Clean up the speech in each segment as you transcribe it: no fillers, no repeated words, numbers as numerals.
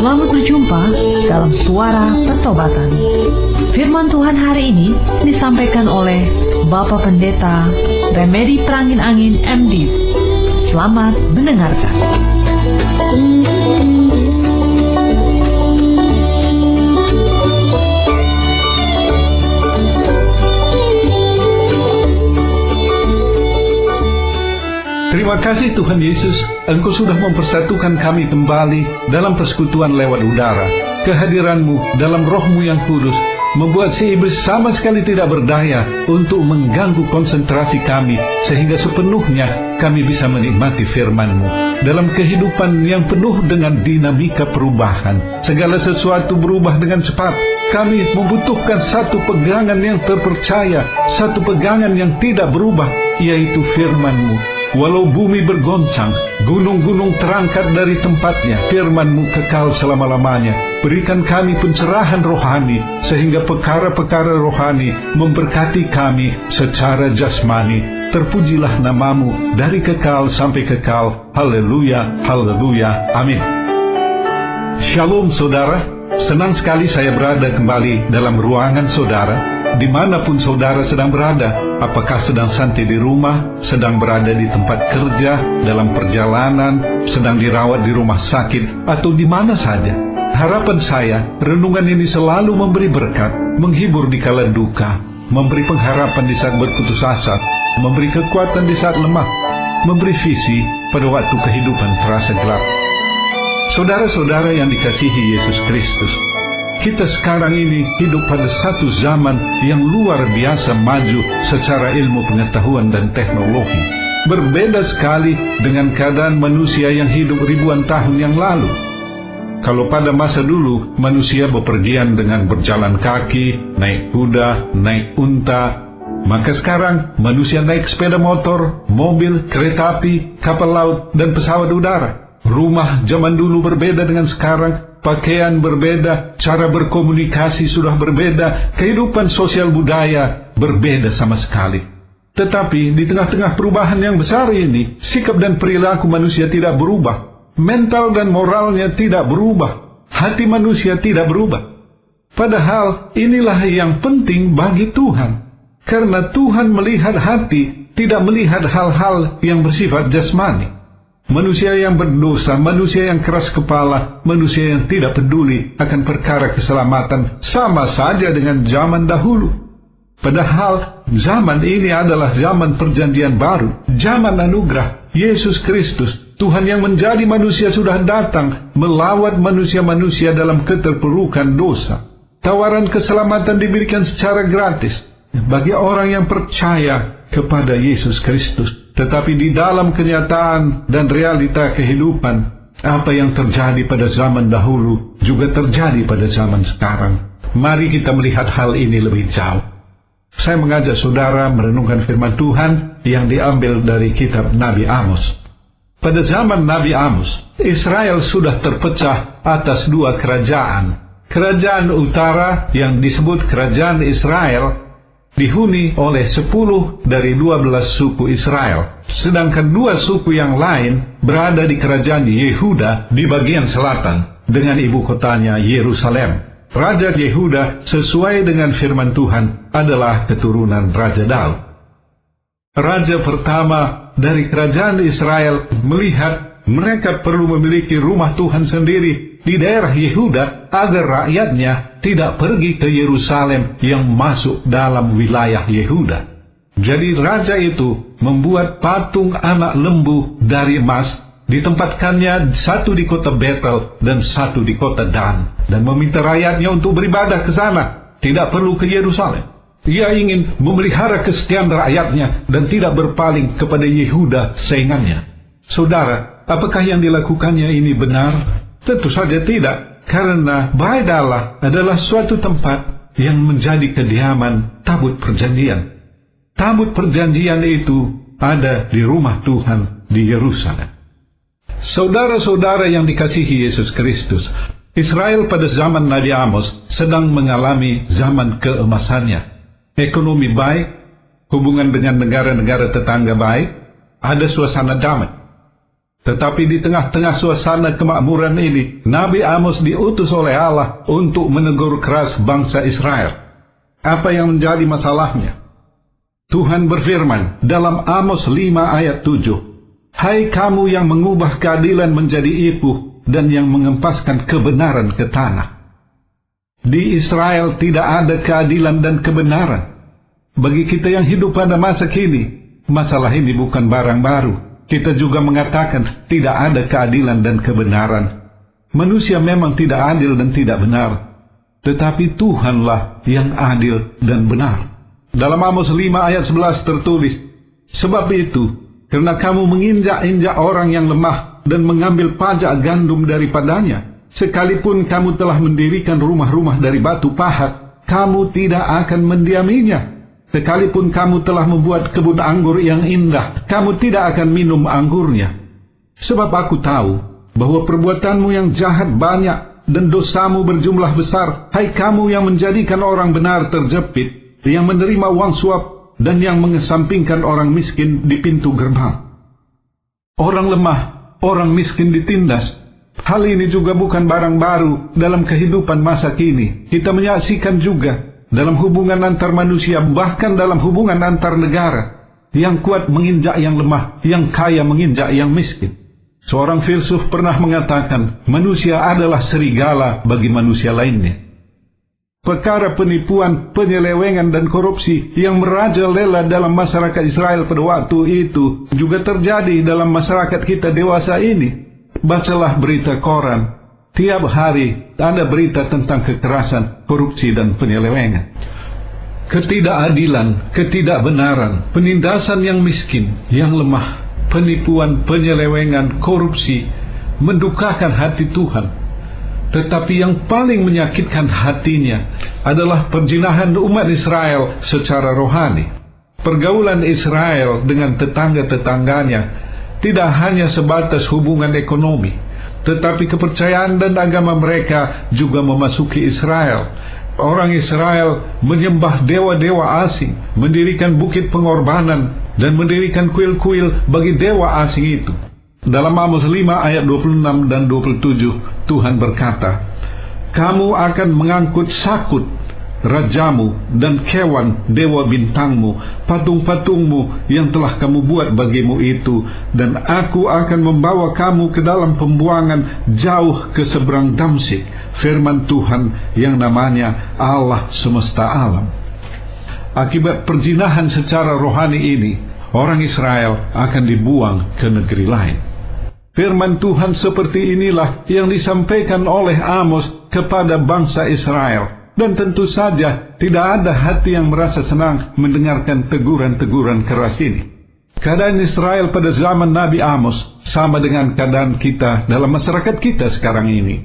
Selamat berjumpa dalam Suara Pertobatan. Firman Tuhan hari ini disampaikan oleh Bapak Pendeta Remedi Perangin Angin MD. Selamat mendengarkan. Terima kasih Tuhan Yesus, Engkau sudah mempersatukan kami kembali dalam persekutuan lewat udara. Kehadiran-Mu dalam Roh-Mu yang kudus membuat si iblis sama sekali tidak berdaya untuk mengganggu konsentrasi kami, sehingga sepenuhnya kami bisa menikmati firman-Mu. Dalam kehidupan yang penuh dengan dinamika perubahan, segala sesuatu berubah dengan cepat. Kami membutuhkan satu pegangan yang terpercaya, satu pegangan yang tidak berubah, yaitu firman-Mu. Walau bumi bergoncang, gunung-gunung terangkat dari tempatnya, firman-Mu kekal selama-lamanya. Berikan kami pencerahan rohani, sehingga perkara-perkara rohani memberkati kami secara jasmani. Terpujilah nama-Mu dari kekal sampai kekal. Haleluya, haleluya, amin. Shalom saudara, senang sekali saya berada kembali dalam ruangan saudara. Dimanapun saudara sedang berada, apakah sedang santai di rumah, sedang berada di tempat kerja, dalam perjalanan, sedang dirawat di rumah sakit, atau di mana saja. Harapan saya, renungan ini selalu memberi berkat, menghibur di kala duka, memberi pengharapan di saat berputus asa, memberi kekuatan di saat lemah, memberi visi pada waktu kehidupan terasa gelap. Saudara-saudara yang dikasihi Yesus Kristus, kita sekarang ini hidup pada satu zaman yang luar biasa maju secara ilmu pengetahuan dan teknologi. Berbeda sekali dengan keadaan manusia yang hidup ribuan tahun yang lalu. Kalau pada masa dulu, manusia bepergian dengan berjalan kaki, naik kuda, naik unta, maka sekarang manusia naik sepeda motor, mobil, kereta api, kapal laut, dan pesawat udara. Rumah zaman dulu berbeda dengan sekarang, pakaian berbeda, cara berkomunikasi sudah berbeda, kehidupan sosial budaya berbeda sama sekali. Tetapi di tengah-tengah perubahan yang besar ini, sikap dan perilaku manusia tidak berubah. Mental dan moralnya tidak berubah. Hati manusia tidak berubah. Padahal inilah yang penting bagi Tuhan. Karena Tuhan melihat hati, tidak melihat hal-hal yang bersifat jasmani. Manusia yang berdosa, manusia yang keras kepala, manusia yang tidak peduli akan perkara keselamatan, sama saja dengan zaman dahulu. Padahal zaman ini adalah zaman perjanjian baru, zaman anugerah. Yesus Kristus, Tuhan yang menjadi manusia, sudah datang melawat manusia-manusia dalam keterpurukan dosa. Tawaran keselamatan diberikan secara gratis bagi orang yang percaya kepada Yesus Kristus. Tetapi di dalam kenyataan dan realita kehidupan, apa yang terjadi pada zaman dahulu juga terjadi pada zaman sekarang. Mari kita melihat hal ini lebih jauh. Saya mengajak saudara merenungkan firman Tuhan yang diambil dari kitab Nabi Amos. Pada zaman Nabi Amos, Israel sudah terpecah atas dua kerajaan. Kerajaan utara yang disebut kerajaan Israel dihuni oleh 10 dari 12 suku Israel. Sedangkan dua suku yang lain berada di kerajaan Yehuda di bagian selatan dengan ibu kotanya Yerusalem. Raja Yehuda sesuai dengan firman Tuhan adalah keturunan Raja Daud. Raja pertama dari kerajaan Israel melihat mereka perlu memiliki rumah Tuhan sendiri di daerah Yehuda agar rakyatnya tidak pergi ke Yerusalem yang masuk dalam wilayah Yehuda. Jadi raja itu membuat patung anak lembu dari emas, ditempatkannya satu di kota Betel dan satu di kota Dan, dan meminta rakyatnya untuk beribadah ke sana, tidak perlu ke Yerusalem. Ia ingin memelihara kesetiaan rakyatnya dan tidak berpaling kepada Yehuda saingannya. Saudara, apakah yang dilakukannya ini benar? Tentu saja tidak, karena Bait Allah adalah suatu tempat yang menjadi kediaman tabut perjanjian. Tabut perjanjian itu ada di rumah Tuhan di Yerusalem. Saudara-saudara yang dikasihi Yesus Kristus, Israel pada zaman Nabi Amos sedang mengalami zaman keemasannya. Ekonomi baik, hubungan dengan negara-negara tetangga baik, ada suasana damai. Tetapi di tengah-tengah suasana kemakmuran ini, Nabi Amos diutus oleh Allah untuk menegur keras bangsa Israel. Apa yang menjadi masalahnya? Tuhan berfirman dalam Amos 5 ayat 7, "Hai kamu yang mengubah keadilan menjadi ipuh dan yang mengempaskan kebenaran ke tanah." Di Israel tidak ada keadilan dan kebenaran. Bagi kita yang hidup pada masa kini, masalah ini bukan barang baru. Kita juga mengatakan tidak ada keadilan dan kebenaran. Manusia memang tidak adil dan tidak benar, tetapi Tuhanlah yang adil dan benar. Dalam Amos 5 ayat 11 tertulis, "Sebab itu, karena kamu menginjak-injak orang yang lemah dan mengambil pajak gandum daripadanya, sekalipun kamu telah mendirikan rumah-rumah dari batu pahat, kamu tidak akan mendiaminya. Sekalipun kamu telah membuat kebun anggur yang indah, kamu tidak akan minum anggurnya. Sebab aku tahu bahwa perbuatanmu yang jahat banyak dan dosamu berjumlah besar. Hai kamu yang menjadikan orang benar terjepit, yang menerima uang suap, dan yang mengesampingkan orang miskin di pintu gerbang." Orang lemah, orang miskin ditindas. Hal ini juga bukan barang baru dalam kehidupan masa kini. Kita menyaksikan juga dalam hubungan antar manusia, bahkan dalam hubungan antar negara. Yang kuat menginjak yang lemah, yang kaya menginjak yang miskin. Seorang filsuf pernah mengatakan, manusia adalah serigala bagi manusia lainnya. Perkara penipuan, penyelewengan, dan korupsi yang merajalela dalam masyarakat Israel pada waktu itu juga terjadi dalam masyarakat kita dewasa ini. Bacalah berita koran. Tiap hari ada berita tentang kekerasan, korupsi, dan penyelewengan. Ketidakadilan, ketidakbenaran, penindasan yang miskin, yang lemah, penipuan, penyelewengan, korupsi, mendukakan hati Tuhan. Tetapi yang paling menyakitkan hatinya adalah perzinahan umat Israel secara rohani. Pergaulan Israel dengan tetangga-tetangganya tidak hanya sebatas hubungan ekonomi, tetapi kepercayaan dan agama mereka juga memasuki Israel. Orang Israel menyembah dewa-dewa asing, mendirikan bukit pengorbanan, dan mendirikan kuil-kuil bagi dewa asing itu. Dalam Amos 5 ayat 26 dan 27, Tuhan berkata, "Kamu akan mengangkut Sakut, rajamu, dan Kewan, dewa bintangmu, patung-patungmu yang telah kamu buat bagimu itu, dan aku akan membawa kamu ke dalam pembuangan jauh ke seberang Damsyik," firman Tuhan yang namanya Allah semesta alam. Akibat perzinahan secara rohani ini, orang Israel akan dibuang ke negeri lain. Firman Tuhan seperti inilah yang disampaikan oleh Amos kepada bangsa Israel. Dan tentu saja tidak ada hati yang merasa senang mendengarkan teguran-teguran keras ini. Keadaan Israel pada zaman Nabi Amos sama dengan keadaan kita dalam masyarakat kita sekarang ini.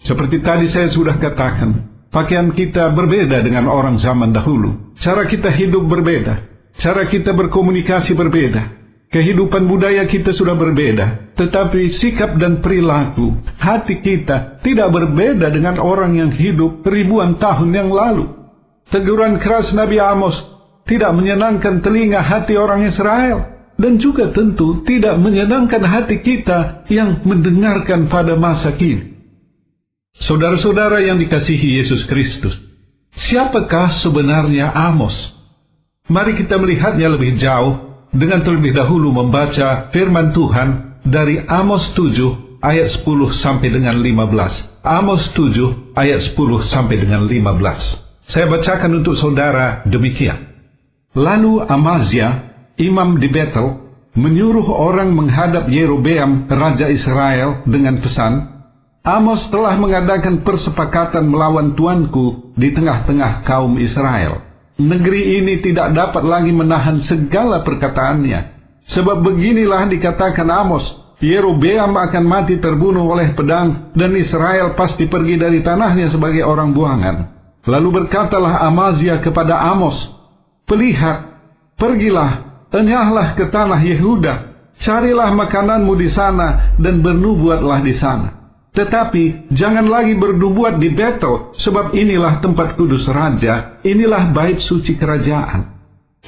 Seperti tadi saya sudah katakan, pakaian kita berbeda dengan orang zaman dahulu. Cara kita hidup berbeda, cara kita berkomunikasi berbeda. Kehidupan budaya kita sudah berbeda, tetapi sikap dan perilaku hati kita tidak berbeda dengan orang yang hidup ribuan tahun yang lalu. Teguran keras Nabi Amos tidak menyenangkan telinga hati orang Israel, dan juga tentu tidak menyenangkan hati kita yang mendengarkan pada masa kini. Saudara-saudara yang dikasihi Yesus Kristus, siapakah sebenarnya Amos? Mari kita melihatnya lebih jauh dengan terlebih dahulu membaca firman Tuhan dari Amos 7 ayat 10 sampai dengan 15. Amos 7 ayat 10 sampai dengan 15. Saya bacakan untuk saudara demikian. "Lalu Amazia, imam di Betel, menyuruh orang menghadap Yerobeam, raja Israel, dengan pesan, 'Amos telah mengadakan persepakatan melawan tuanku di tengah-tengah kaum Israel. Negeri ini tidak dapat lagi menahan segala perkataannya. Sebab beginilah dikatakan Amos, Yerobeam akan mati terbunuh oleh pedang, dan Israel pasti pergi dari tanahnya sebagai orang buangan.' Lalu berkatalah Amazia kepada Amos, 'Pelihat, pergilah, enyahlah ke tanah Yehuda, carilah makananmu di sana, dan bernubuatlah di sana. Tetapi jangan lagi bernubuat di Betel, sebab inilah tempat kudus raja, inilah bait suci kerajaan.'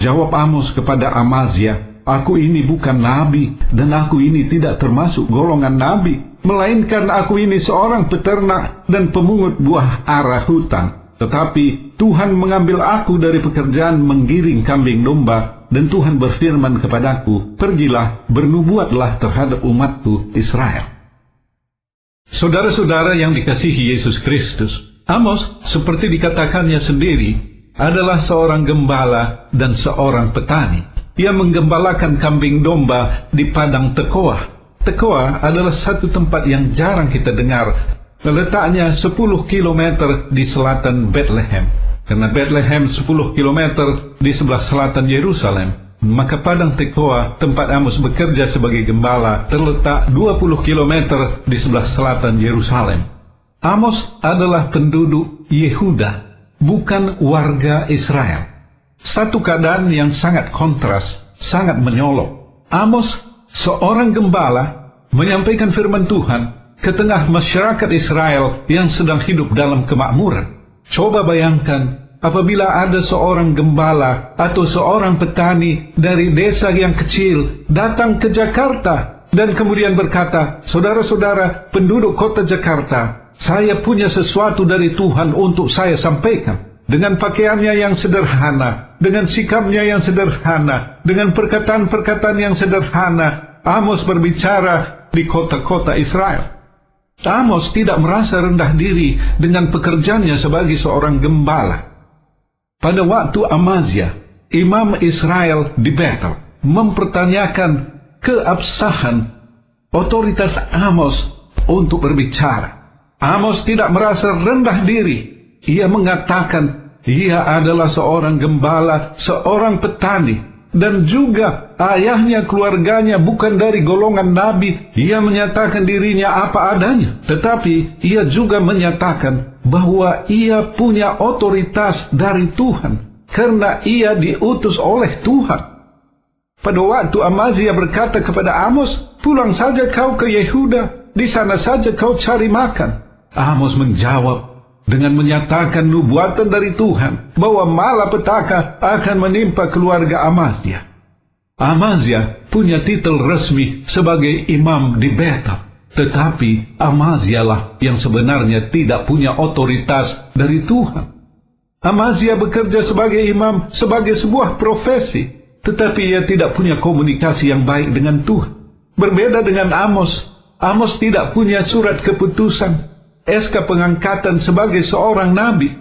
Jawab Amos kepada Amazia, aku ini bukan nabi, dan aku ini tidak termasuk golongan nabi, melainkan aku ini seorang peternak dan pemungut buah ara hutan. Tetapi Tuhan mengambil aku dari pekerjaan menggiring kambing domba, dan Tuhan berfirman kepadaku, pergilah, bernubuatlah terhadap umatku Israel. Saudara-saudara yang dikasihi Yesus Kristus, Amos, seperti dikatakannya sendiri, adalah seorang gembala dan seorang petani. Ia menggembalakan kambing domba di padang Tekoa. Tekoa adalah satu tempat yang jarang kita dengar. Letaknya 10 km di selatan Bethlehem. Karena Bethlehem 10 km di sebelah selatan Yerusalem, maka padang Tekoa, tempat Amos bekerja sebagai gembala, terletak 20 km di sebelah selatan Yerusalem. Amos adalah penduduk Yehuda, bukan warga Israel. Satu keadaan yang sangat kontras, sangat menyolok. Amos, seorang gembala, menyampaikan firman Tuhan ke tengah masyarakat Israel yang sedang hidup dalam kemakmuran. Coba bayangkan, apabila ada seorang gembala atau seorang petani dari desa yang kecil datang ke Jakarta dan kemudian berkata, saudara-saudara penduduk kota Jakarta, saya punya sesuatu dari Tuhan untuk saya sampaikan. Dengan pakaiannya yang sederhana, dengan sikapnya yang sederhana, dengan perkataan-perkataan yang sederhana, Amos berbicara di kota-kota Israel. Amos tidak merasa rendah diri dengan pekerjaannya sebagai seorang gembala. Pada waktu Amazia, imam Israel di Betel, mempertanyakan keabsahan otoritas Amos untuk berbicara. Amos tidak merasa rendah diri. Ia mengatakan, ia adalah seorang gembala, seorang petani, dan juga ayahnya, keluarganya bukan dari golongan nabi. Ia menyatakan dirinya apa adanya, tetapi ia juga menyatakan bahwa ia punya otoritas dari Tuhan, karena ia diutus oleh Tuhan. Pada waktu Amazia berkata kepada Amos, pulang saja kau ke Yehuda, di sana saja kau cari makan. Amos menjawab dengan menyatakan nubuatan dari Tuhan bahwa malapetaka akan menimpa keluarga Amazia. Amazia punya titel resmi sebagai imam di Betel, tetapi Amazia lah yang sebenarnya tidak punya otoritas dari Tuhan. Amazia bekerja sebagai imam sebagai sebuah profesi, tetapi ia tidak punya komunikasi yang baik dengan Tuhan. Berbeda dengan Amos, Amos tidak punya surat keputusan, SK pengangkatan sebagai seorang nabi,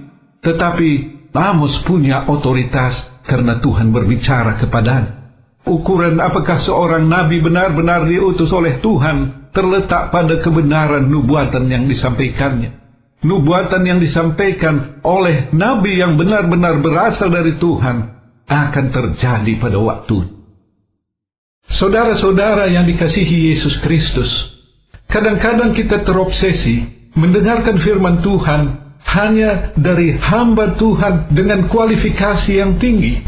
tetapi Amos punya otoritas karena Tuhan berbicara kepadanya. Ukuran apakah seorang nabi benar-benar diutus oleh Tuhan terletak pada kebenaran nubuatan yang disampaikannya. Nubuatan yang disampaikan oleh nabi yang benar-benar berasal dari Tuhan akan terjadi pada waktu. Saudara-saudara yang dikasihi Yesus Kristus, kadang-kadang kita terobsesi mendengarkan firman Tuhan hanya dari hamba Tuhan dengan kualifikasi yang tinggi.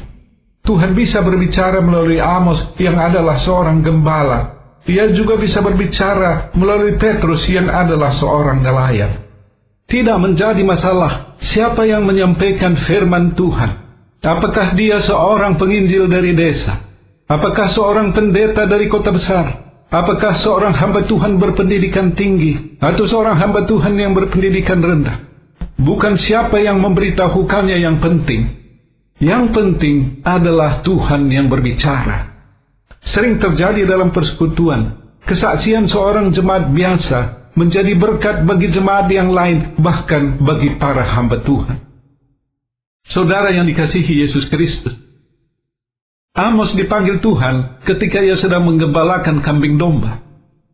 Tuhan bisa berbicara melalui Amos yang adalah seorang gembala. Ia juga bisa berbicara melalui Petrus yang adalah seorang nelayan. Tidak menjadi masalah siapa yang menyampaikan firman Tuhan. Apakah dia seorang penginjil dari desa? Apakah seorang pendeta dari kota besar? Apakah seorang hamba Tuhan berpendidikan tinggi atau seorang hamba Tuhan yang berpendidikan rendah? Bukan siapa yang memberitahukannya yang penting. Yang penting adalah Tuhan yang berbicara. Sering terjadi dalam persekutuan, kesaksian seorang jemaat biasa menjadi berkat bagi jemaat yang lain, bahkan bagi para hamba Tuhan. Saudara yang dikasihi Yesus Kristus, Amos dipanggil Tuhan ketika ia sedang menggembalakan kambing domba.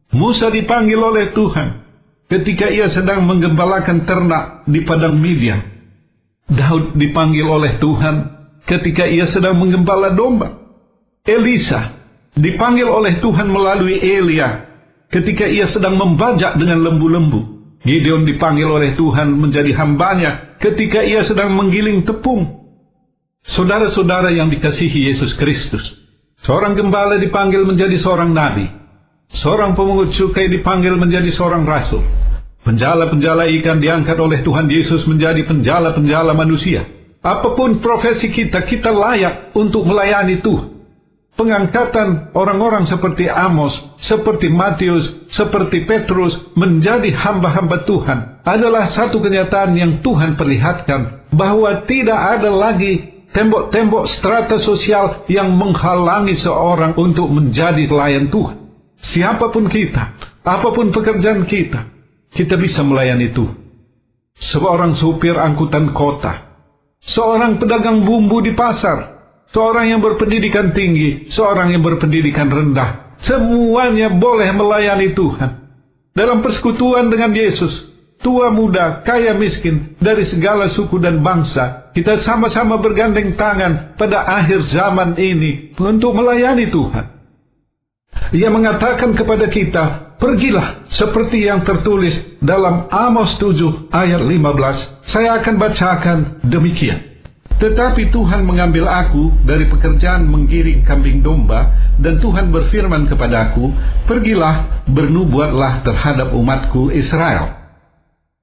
Musa dipanggil oleh Tuhan ketika ia sedang menggembalakan ternak di padang Midian. Daud dipanggil oleh Tuhan ketika ia sedang menggembala domba. Elisa dipanggil oleh Tuhan melalui Elia ketika ia sedang membajak dengan lembu-lembu. Gideon dipanggil oleh Tuhan menjadi hambanya ketika ia sedang menggiling tepung. Saudara-saudara yang dikasihi Yesus Kristus, seorang gembala dipanggil menjadi seorang nabi, seorang pemungut cukai dipanggil menjadi seorang rasul, penjala-penjala ikan diangkat oleh Tuhan Yesus menjadi penjala-penjala manusia. Apapun profesi kita, kita layak untuk melayani Tuhan. Pengangkatan orang-orang seperti Amos, seperti Matius, seperti Petrus menjadi hamba-hamba Tuhan adalah satu kenyataan yang Tuhan perlihatkan, bahwa tidak ada lagi tembok-tembok strata sosial yang menghalangi seorang untuk menjadi pelayan Tuhan. Siapapun kita, apapun pekerjaan kita, kita bisa melayani Tuhan. Seorang supir angkutan kota, seorang pedagang bumbu di pasar, seorang yang berpendidikan tinggi, seorang yang berpendidikan rendah, semuanya boleh melayani Tuhan. Dalam persekutuan dengan Yesus, tua muda, kaya miskin, dari segala suku dan bangsa, kita sama-sama bergandeng tangan pada akhir zaman ini untuk melayani Tuhan. Ia mengatakan kepada kita, pergilah seperti yang tertulis dalam Amos 7 ayat 15. Saya akan bacakan demikian. Tetapi Tuhan mengambil aku dari pekerjaan menggiring kambing domba, dan Tuhan berfirman kepadaku, pergilah, bernubuatlah terhadap umatku Israel.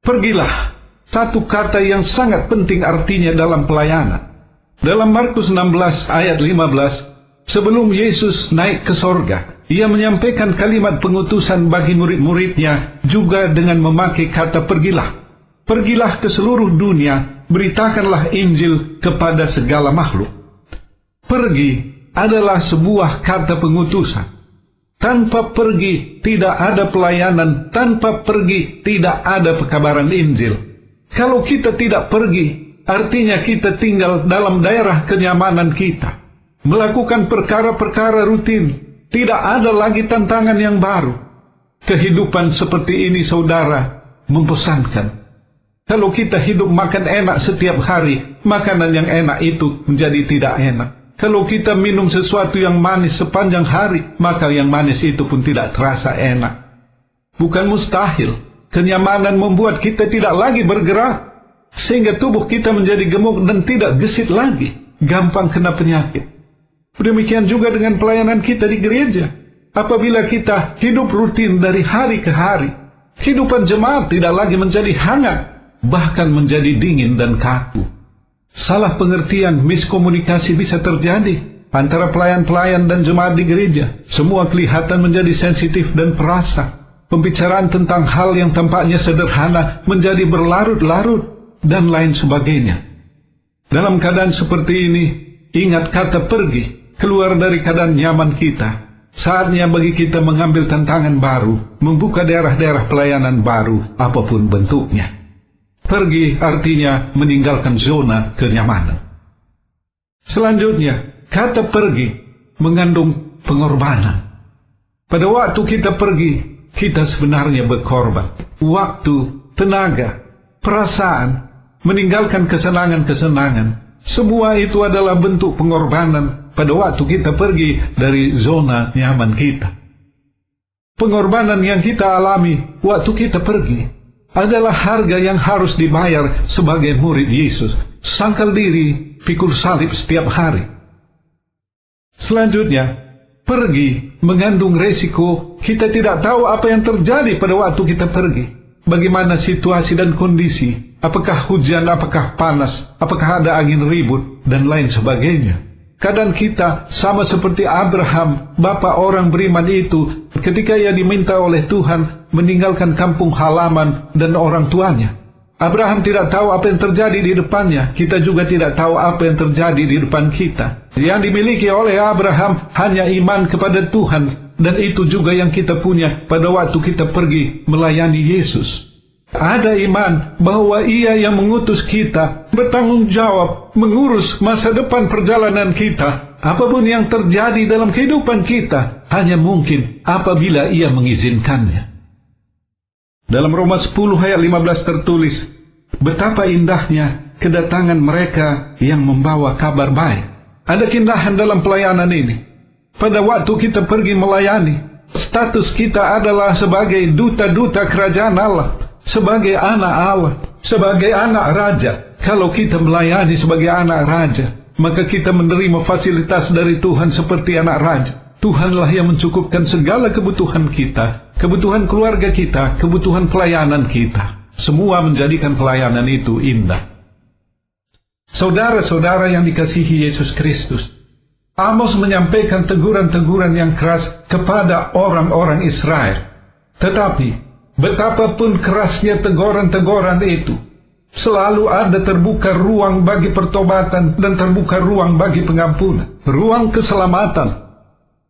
Pergilah, satu kata yang sangat penting artinya dalam pelayanan. Dalam Markus 16 ayat 15, sebelum Yesus naik ke sorga, ia menyampaikan kalimat pengutusan bagi murid-muridnya juga dengan memakai kata pergilah. Pergilah ke seluruh dunia, beritakanlah Injil kepada segala makhluk. Pergi adalah sebuah kata pengutusan. Tanpa pergi tidak ada pelayanan, tanpa pergi tidak ada pekabaran Injil. Kalau kita tidak pergi, artinya kita tinggal dalam daerah kenyamanan kita, melakukan perkara-perkara rutin. Tidak ada lagi tantangan yang baru. Kehidupan seperti ini, saudara, membosankan. Kalau kita hidup makan enak setiap hari, makanan yang enak itu menjadi tidak enak. Kalau kita minum sesuatu yang manis sepanjang hari, maka yang manis itu pun tidak terasa enak. Bukan mustahil, kenyamanan membuat kita tidak lagi bergerak, sehingga tubuh kita menjadi gemuk dan tidak gesit lagi, gampang kena penyakit. Demikian juga dengan pelayanan kita di gereja. Apabila kita hidup rutin dari hari ke hari, kehidupan jemaat tidak lagi menjadi hangat, bahkan menjadi dingin dan kaku. Salah pengertian, miskomunikasi bisa terjadi antara pelayan-pelayan dan jemaat di gereja. Semua kelihatan menjadi sensitif dan perasa. Pembicaraan tentang hal yang tampaknya sederhana menjadi berlarut-larut dan lain sebagainya. Dalam keadaan seperti ini, ingat kata pergi, keluar dari keadaan nyaman kita. Saatnya bagi kita mengambil tantangan baru, membuka daerah-daerah pelayanan baru, apapun bentuknya. Pergi artinya meninggalkan zona kenyamanan. Selanjutnya, kata pergi mengandung pengorbanan. Pada waktu kita pergi, kita sebenarnya berkorban. Waktu, tenaga, perasaan, meninggalkan kesenangan-kesenangan. Semua itu adalah bentuk pengorbanan pada waktu kita pergi dari zona nyaman kita. Pengorbanan yang kita alami waktu kita pergi adalah harga yang harus dibayar sebagai murid Yesus. Sangkal diri, pikul salib setiap hari. Selanjutnya, pergi mengandung resiko. Kita tidak tahu apa yang terjadi pada waktu kita pergi. Bagaimana situasi dan kondisi. Apakah hujan, apakah panas, apakah ada angin ribut, dan lain sebagainya. Keadaan kita sama seperti Abraham, bapa orang beriman itu, ketika ia diminta oleh Tuhan meninggalkan kampung halaman dan orang tuanya. Abraham tidak tahu apa yang terjadi di depannya. Kita juga tidak tahu apa yang terjadi di depan kita. Yang dimiliki oleh Abraham hanya iman kepada Tuhan, dan itu juga yang kita punya pada waktu kita pergi melayani Yesus. Ada iman bahwa Ia yang mengutus kita bertanggung jawab mengurus masa depan perjalanan kita. Apapun yang terjadi dalam kehidupan kita hanya mungkin apabila Ia mengizinkannya. Dalam Roma 10 ayat 15 tertulis, betapa indahnya kedatangan mereka yang membawa kabar baik. Ada keindahan dalam pelayanan ini. Pada waktu kita pergi melayani, status kita adalah sebagai duta-duta kerajaan Allah, sebagai anak Allah, sebagai anak raja. Kalau kita melayani sebagai anak raja, maka kita menerima fasilitas dari Tuhan seperti anak raja. Tuhanlah yang mencukupkan segala kebutuhan kita, kebutuhan keluarga kita, kebutuhan pelayanan kita. Semua menjadikan pelayanan itu indah. Saudara-saudara yang dikasihi Yesus Kristus, Amos menyampaikan teguran-teguran yang keras kepada orang-orang Israel. Tetapi, betapapun kerasnya teguran-teguran itu, selalu ada terbuka ruang bagi pertobatan dan terbuka ruang bagi pengampunan, ruang keselamatan.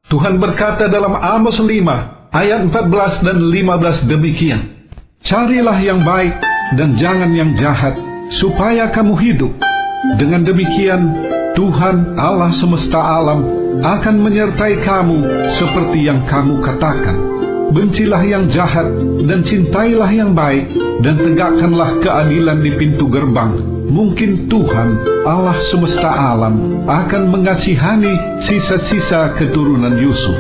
Tuhan berkata dalam Amos 5 ayat 14 dan 15 demikian, "Carilah yang baik dan jangan yang jahat, supaya kamu hidup. Dengan demikian, Tuhan Allah semesta alam akan menyertai kamu seperti yang kamu katakan. Bencilah yang jahat dan cintailah yang baik, dan tegakkanlah keadilan di pintu gerbang. Mungkin Tuhan Allah semesta alam akan mengasihani sisa-sisa keturunan Yusuf."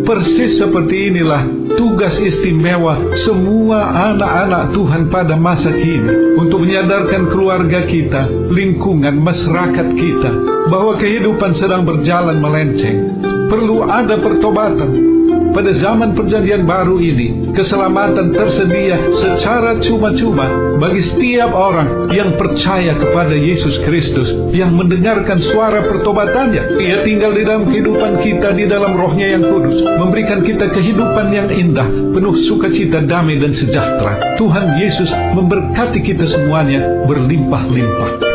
Persis seperti inilah tugas istimewa semua anak-anak Tuhan pada masa kini, untuk menyadarkan keluarga kita, lingkungan masyarakat kita, bahwa kehidupan sedang berjalan melenceng. Perlu ada pertobatan. Pada zaman perjanjian baru ini, keselamatan tersedia secara cuma-cuma bagi setiap orang yang percaya kepada Yesus Kristus, yang mendengarkan suara pertobatannya. Ia tinggal di dalam kehidupan kita, di dalam Roh-Nya yang kudus, memberikan kita kehidupan yang indah, penuh sukacita, damai, dan sejahtera. Tuhan Yesus memberkati kita semuanya berlimpah-limpah.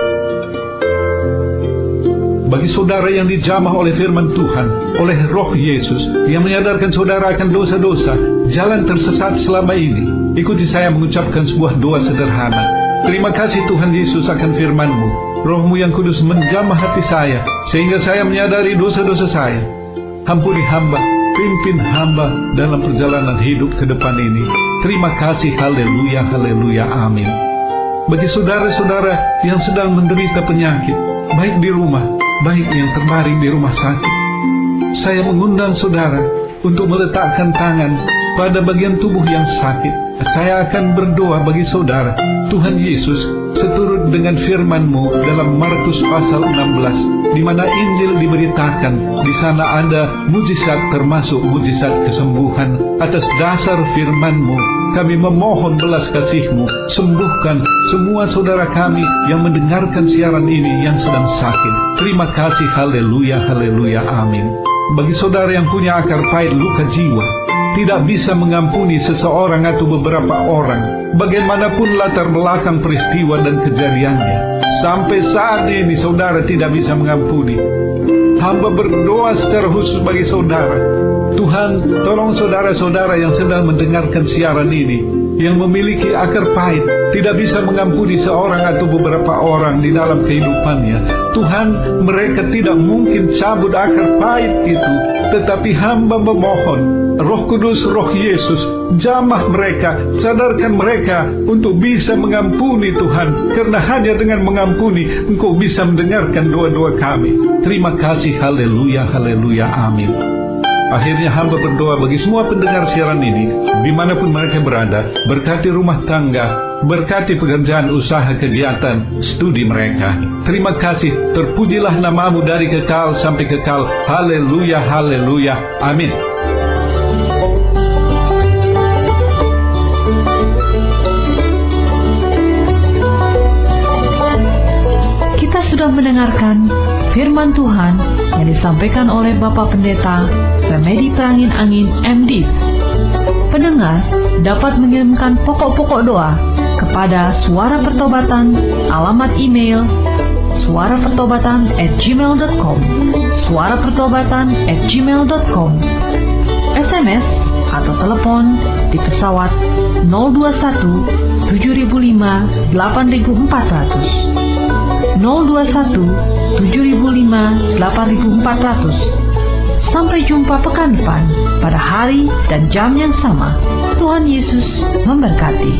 Bagi saudara yang dijamah oleh firman Tuhan, oleh Roh Yesus yang menyadarkan saudara akan dosa-dosa, jalan tersesat selama ini, ikuti saya mengucapkan sebuah doa sederhana. Terima kasih Tuhan Yesus akan firman-Mu. Roh-Mu yang kudus menjamah hati saya, sehingga saya menyadari dosa-dosa saya. Ampuni hamba, pimpin hamba dalam perjalanan hidup ke depan ini. Terima kasih, haleluya, haleluya, amin. Bagi saudara-saudara yang sedang menderita penyakit, baik di rumah, baik yang terbaring di rumah sakit, saya mengundang saudara untuk meletakkan tangan pada bagian tubuh yang sakit. Saya akan berdoa bagi saudara. Tuhan Yesus, seturut dengan firman-Mu dalam Markus pasal 16, di mana Injil diberitakan, di sana ada mujizat termasuk mujizat kesembuhan. Atas dasar firman-Mu, kami memohon belas kasih-Mu, sembuhkan semua saudara kami yang mendengarkan siaran ini yang sedang sakit. Terima kasih, haleluya, haleluya, amin. Bagi saudara yang punya akar pahit luka jiwa, tidak bisa mengampuni seseorang atau beberapa orang, bagaimanapun latar belakang peristiwa dan kejadiannya, sampai saat ini saudara tidak bisa mengampuni, hamba berdoa secara khusus bagi saudara. Tuhan, tolong saudara-saudara yang sedang mendengarkan siaran ini, yang memiliki akar pahit, tidak bisa mengampuni seorang atau beberapa orang di dalam kehidupannya. Tuhan, mereka tidak mungkin cabut akar pahit itu, tetapi hamba memohon, Roh Kudus, Roh Yesus, jamah mereka, sadarkan mereka untuk bisa mengampuni Tuhan, karena hanya dengan mengampuni Engkau bisa mendengarkan doa-doa kami. Terima kasih, haleluya, haleluya, amin. Akhirnya hamba berdoa bagi semua pendengar siaran ini, dimanapun mereka berada. Berkati rumah tangga, berkati pekerjaan, usaha, kegiatan, studi mereka. Terima kasih, terpujilah nama-Mu dari kekal sampai kekal. Haleluya, haleluya, amin. Kita sudah mendengarkan firman Tuhan yang disampaikan oleh Bapak Pendeta Remedi Prangin Angin MD. Pendengar dapat mengirimkan pokok-pokok doa kepada Suara Pertobatan, alamat email suarapertobatan@gmail.com, suarapertobatan@gmail.com, SMS atau telepon di pesawat 021 7005 8400, 021 7005 8400. Sampai jumpa pekan depan pada hari dan jam yang sama. Tuhan Yesus memberkati.